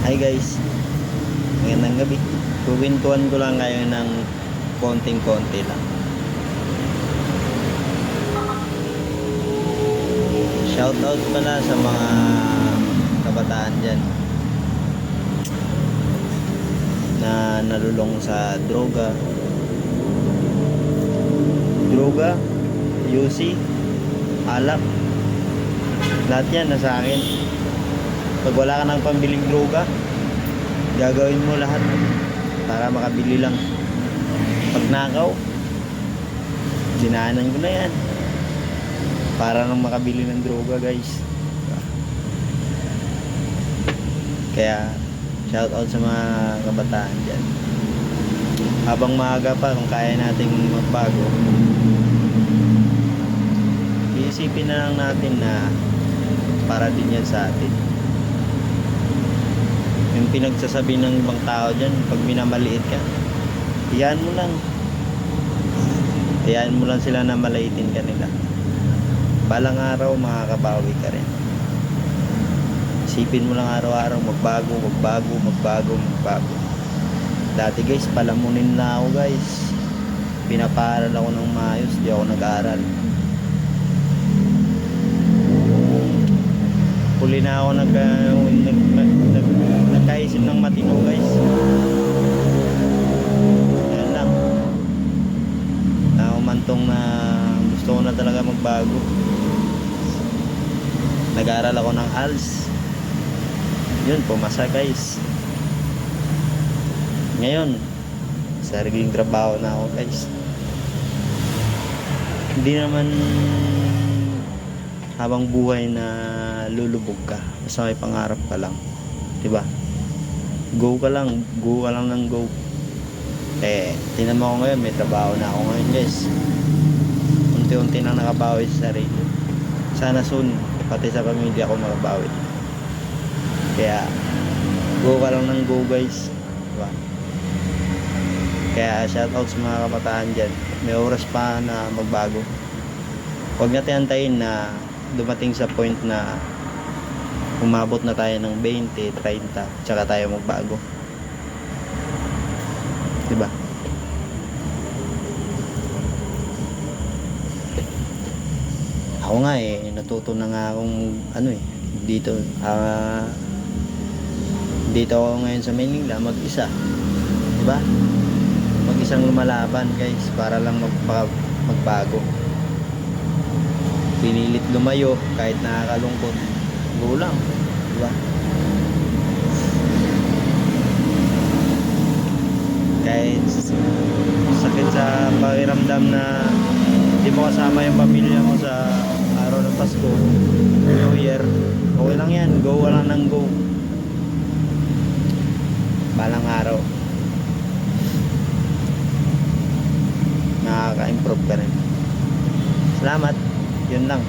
Hi guys, magandang gabi. Kuwintuhan ko lang kayo ng konting-konti lang. Shoutout pala sa mga kabataan dyan na nalulong sa droga, UC, alak. Lahat yan nasa akin. Pag wala ka ng pambiling droga, gagawin mo lahat para makabili lang. Pag nakaw, dinaanan ko na yan para lang makabili ng droga, guys. Kaya shout out sa mga kabataan dyan. Habang maaga pa, kung kaya nating magbago, iisipin na lang natin na para din yan sa atin. Yung pinagsasabi ng ibang tao dyan, pag minamaliit ka, hayaan mo lang sila na malaitin ka nila. Balang araw makakabawi ka rin. Isipin mo lang araw-araw magbago. Dati guys, palamunin na ako guys. Pinapaaral ako ng maayos, di ako nag-aaral. Huli na ako nagkaisip ng matino guys. Yan lang. Umantong na gusto ko na talaga magbago. Nag-aaral ako ng ALS. Yun, pumasa guys. Ngayon, sariling trabaho na ako guys. Hindi naman habang buhay na lulubog ka, basta may pangarap ka lang, diba? Go ka lang ng go. Tingnan mo ako ngayon, may trabaho na ako ngayon guys. Unti-unti nang nakabawi sa sarili. Sana soon pati sa pamilya ko makabawi. Kaya go ka lang ng go guys, diba? Kaya shout out sa mga kabataan dyan, may oras pa na magbago. Huwag natin antayin na dumating sa point na umabot na tayo ng 20, 30 tsaka tayo magbago, diba? Ako nga natuto na nga akong dito ako ngayon sa Maynila mag-isa, diba? Mag-isang lumalaban guys para lang magbago. Pinilit lumayo kahit nakakalungkot. Go lang, diba? Kahit sakit sa pakiramdam na hindi mo kasama yung pamilya mo sa araw ng Pasko, New Year, okay lang yan. Go lang ng go. Balang araw nakaka-improve ka rin. Salamat. Yun lang.